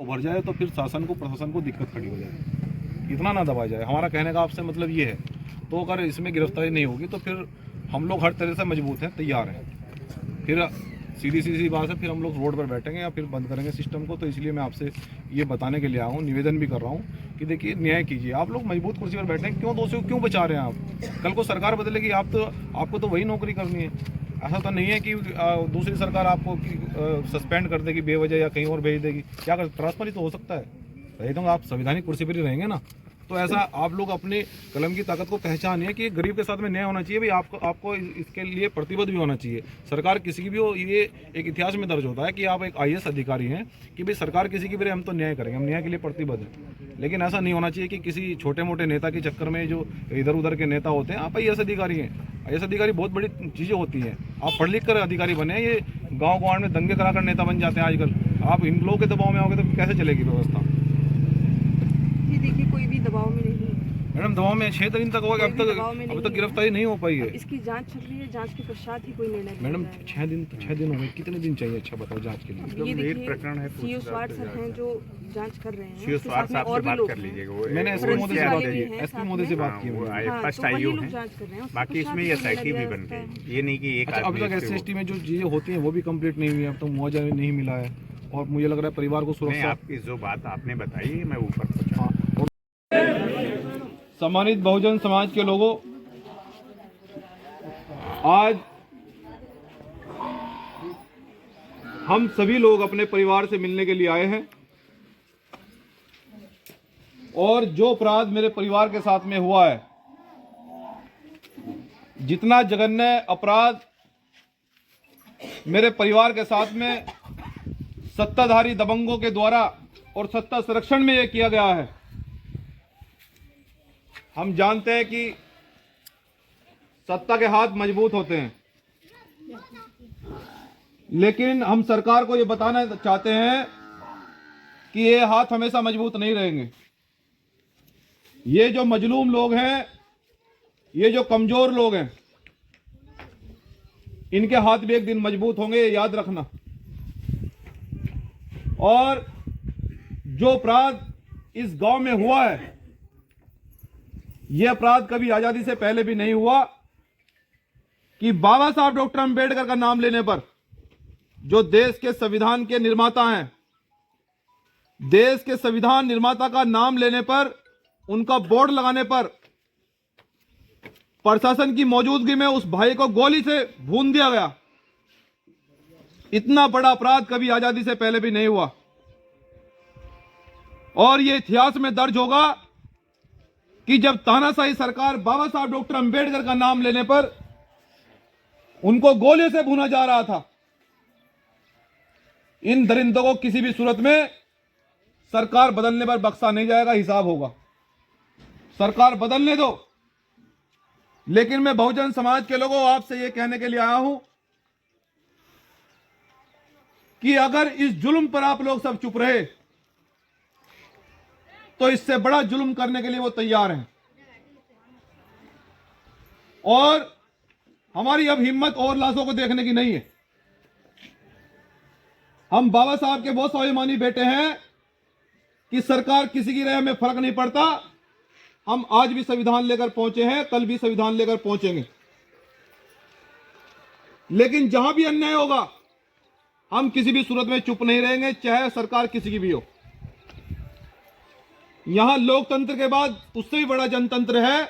उभर जाए तो फिर शासन को, प्रशासन को दिक्कत खड़ी हो जाए। इतना ना दबाया जाए, हमारा कहने का आपसे मतलब ये है। तो अगर इसमें गिरफ्तारी नहीं होगी तो फिर हम लोग हर तरह से मजबूत हैं, तैयार हैं। फिर सीधी बात है, फिर हम लोग रोड पर बैठेंगे या फिर बंद करेंगे सिस्टम को। तो इसलिए मैं आपसे ये बताने के लिए आया हूँ, निवेदन भी कर रहा हूँ कि देखिए न्याय कीजिए। आप लोग मजबूत कुर्सी पर बैठे हैं, क्यों दोषियों क्यों बचा रहे हैं आप? कल को सरकार बदलेगी, आपको तो वही नौकरी करनी है। ऐसा तो नहीं है कि दूसरी सरकार आपको सस्पेंड कर देगी बेवजह या कहीं और भेज देगी। क्या कर, ट्रांसफर ही तो हो सकता है। रही तो आप संवैधानिक कुर्सी पर ही रहेंगे ना। तो ऐसा आप लोग अपने कलम की ताकत को पहचानिए कि गरीब के साथ में न्याय होना चाहिए। भाई आपको इसके लिए प्रतिबद्ध भी होना चाहिए। सरकार किसी की भी हो, ये एक इतिहास में दर्ज होता है कि आप एक IAS अधिकारी हैं कि भाई सरकार किसी की भी, हम तो न्याय करेंगे, हम न्याय के लिए प्रतिबद्ध हैं। लेकिन ऐसा नहीं होना चाहिए कि किसी छोटे मोटे नेता के चक्कर में, जो इधर उधर के नेता होते हैं, आप IAS अधिकारी हैं। IAS अधिकारी बहुत बड़ी चीज़ें होती हैं। आप पढ़ लिख कर अधिकारी बने, ये गाँव गाँव में दंगे कराकर नेता बन जाते हैं आजकल। आप इन लोगों के दबाव में आओगे तो कैसे चलेगी व्यवस्था? ये देखिए, कोई भी दबाव में नहीं है मैडम। दबाव में 6 दिन तक होगा, अब तक गिरफ्तारी नहीं हो पाई है। इसकी जांच चल रही है, जांच के पश्चात ही कोई निर्णय। मैडम 6 दिन हो गए, कितने दिन चाहिए? अच्छा बताओ जांच के लिए। ये देखिए, प्रकरण है, सीओ स्वाट सर हैं जो जांच कर रहे हैं। सीओ स्वाट साहब से बात कर लीजिएगा। मैंने SP महोदय से बात की, SP महोदय से बात की। फर्स्ट IU है, बाकी इसमें SIT भी बन गई। ये नहीं कि एक अब तक SC/ST में जो चीजें होती हैं वो भी कंप्लीट नहीं हुई। अब तो मुआवजा नहीं मिला है और मुझे लग रहा है परिवार को सुरक्षा। आपकी जो बात आपने बताई मैं ऊपर पहुंचा। सम्मानित बहुजन समाज के लोगों, आज हम सभी लोग अपने परिवार से मिलने के लिए आए हैं और जो अपराध मेरे परिवार के साथ में हुआ है, जितना जघन्य अपराध मेरे परिवार के साथ में सत्ताधारी दबंगों के द्वारा और सत्ता संरक्षण में यह किया गया है। हम जानते हैं कि सत्ता के हाथ मजबूत होते हैं, लेकिन हम सरकार को यह बताना चाहते हैं कि ये हाथ हमेशा मजबूत नहीं रहेंगे। ये जो मजलूम लोग हैं, ये जो कमजोर लोग हैं, इनके हाथ भी एक दिन मजबूत होंगे, ये याद रखना। और जो अपराध इस गांव में हुआ है, यह अपराध कभी आजादी से पहले भी नहीं हुआ कि बाबा साहब डॉक्टर अंबेडकर का नाम लेने पर, जो देश के संविधान के निर्माता हैं, देश के संविधान निर्माता का नाम लेने पर, उनका बोर्ड लगाने पर प्रशासन की मौजूदगी में उस भाई को गोली से भून दिया गया। इतना बड़ा अपराध कभी आजादी से पहले भी नहीं हुआ और यह इतिहास में दर्ज होगा कि जब तानाशाही सरकार बाबा साहब डॉक्टर अंबेडकर का नाम लेने पर उनको गोली से भूना जा रहा था। इन दरिंदों को किसी भी सूरत में सरकार बदलने पर बख्शा नहीं जाएगा, हिसाब होगा। सरकार बदलने दो। लेकिन मैं बहुजन समाज के लोगों आपसे यह कहने के लिए आया हूं कि अगर इस जुल्म पर आप लोग सब चुप रहे तो इससे बड़ा जुल्म करने के लिए वो तैयार हैं। और हमारी अब हिम्मत और लाशों को देखने की नहीं है। हम बाबा साहब के बहुत स्वाभिमानी बेटे हैं कि सरकार किसी की रहे में फर्क नहीं पड़ता। हम आज भी संविधान लेकर पहुंचे हैं, कल भी संविधान लेकर पहुंचेंगे। लेकिन जहां भी अन्याय होगा, हम किसी भी सूरत में चुप नहीं रहेंगे, चाहे सरकार किसी की भी हो। यहां लोकतंत्र के बाद उससे भी बड़ा जनतंत्र है।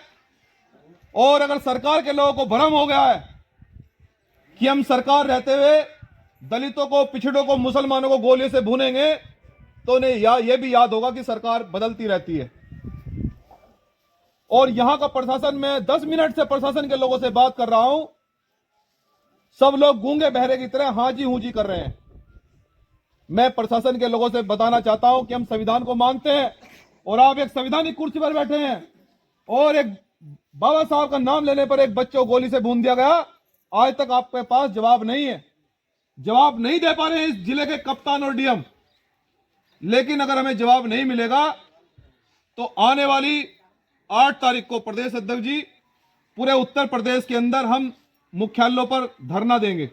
और अगर सरकार के लोगों को भ्रम हो गया है कि हम सरकार रहते हुए दलितों को, पिछड़ों को, मुसलमानों को गोली से भूनेंगे, तो उन्हें यह भी याद होगा कि सरकार बदलती रहती है। और यहां का प्रशासन, मैं 10 मिनट से प्रशासन के लोगों से बात कर रहा हूं, सब लोग गूंगे बहरे की तरह हाँ जी हूं जी कर रहे हैं। मैं प्रशासन के लोगों से बताना चाहता हूं कि हम संविधान को मानते हैं और आप एक संवैधानिक कुर्सी पर बैठे हैं और एक बाबा साहब का नाम लेने पर एक बच्चे को गोली से भून दिया गया। आज तक आपके पास जवाब नहीं है, जवाब नहीं दे पा रहे हैं इस जिले के कप्तान और DM। लेकिन अगर हमें जवाब नहीं मिलेगा तो आने वाली 8 तारीख को प्रदेश अध्यक्ष जी, पूरे उत्तर प्रदेश के अंदर हम मुख्यालयों पर धरना देंगे।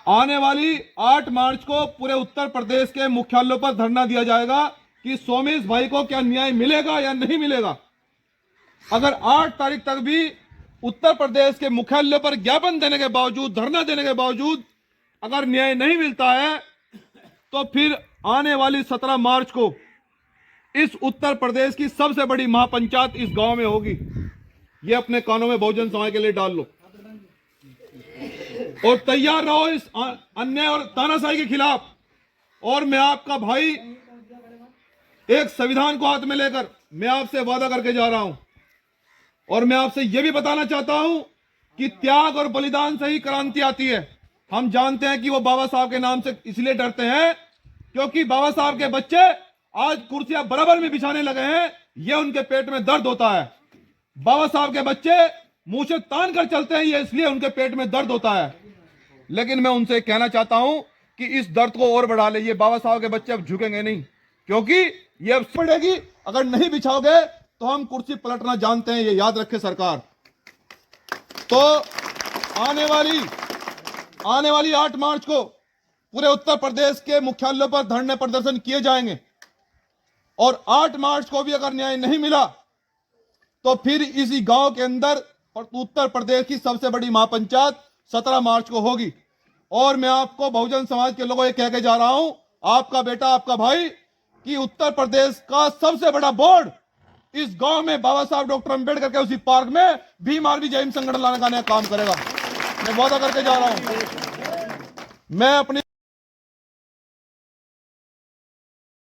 आने वाली 8 मार्च को पूरे उत्तर प्रदेश के मुख्यालयों पर धरना दिया जाएगा कि सोमेश भाई को क्या न्याय मिलेगा या नहीं मिलेगा। अगर 8 तारीख तक भी उत्तर प्रदेश के मुख्यालयों पर ज्ञापन देने के बावजूद, धरना देने के बावजूद अगर न्याय नहीं मिलता है, तो फिर आने वाली 17 मार्च को इस उत्तर प्रदेश की सबसे बड़ी महापंचायत इस गांव में होगी। ये अपने कानों में बहुजन समाज के लिए डाल लो और तैयार रहो इस अन्याय और तानाशाही के खिलाफ। और मैं आपका भाई एक संविधान को हाथ में लेकर मैं आपसे वादा करके जा रहा हूं और मैं आपसे यह भी बताना चाहता हूं कि त्याग और बलिदान से ही क्रांति आती है। हम जानते हैं कि वो बाबा साहब के नाम से इसलिए डरते हैं क्योंकि बाबा साहब के बच्चे आज कुर्सियां बराबर में बिछाने लगे हैं, ये उनके पेट में दर्द होता है। बाबा साहब के बच्चे मुंह से तान कर चलते हैं, ये इसलिए उनके पेट में दर्द होता है। लेकिन मैं उनसे कहना चाहता हूं कि इस दर्द को और बढ़ा ले। ये बाबा साहब के बच्चे अब झुकेंगे नहीं, क्योंकि ये अब पड़ेगी। अगर नहीं बिछाओगे तो हम कुर्सी पलटना जानते हैं, ये याद रखे सरकार। तो आने वाली 8 मार्च को पूरे उत्तर प्रदेश के मुख्यालयों पर धरने प्रदर्शन किए जाएंगे और 8 मार्च को भी अगर न्याय नहीं मिला तो फिर इसी गांव के अंदर उत्तर प्रदेश की सबसे बड़ी महापंचायत 17 मार्च को होगी। और मैं आपको बहुजन समाज के लोगों ये कह के जा रहा हूं, आपका बेटा, आपका भाई, कि उत्तर प्रदेश का सबसे बड़ा बोर्ड इस गांव में बाबा साहब डॉक्टर अंबेडकर के उसी पार्क में भीम आर्मी जय हिंद संगठन लाने का नया काम करेगा। मैं वादा करके जा रहा हूं। मैं अपनी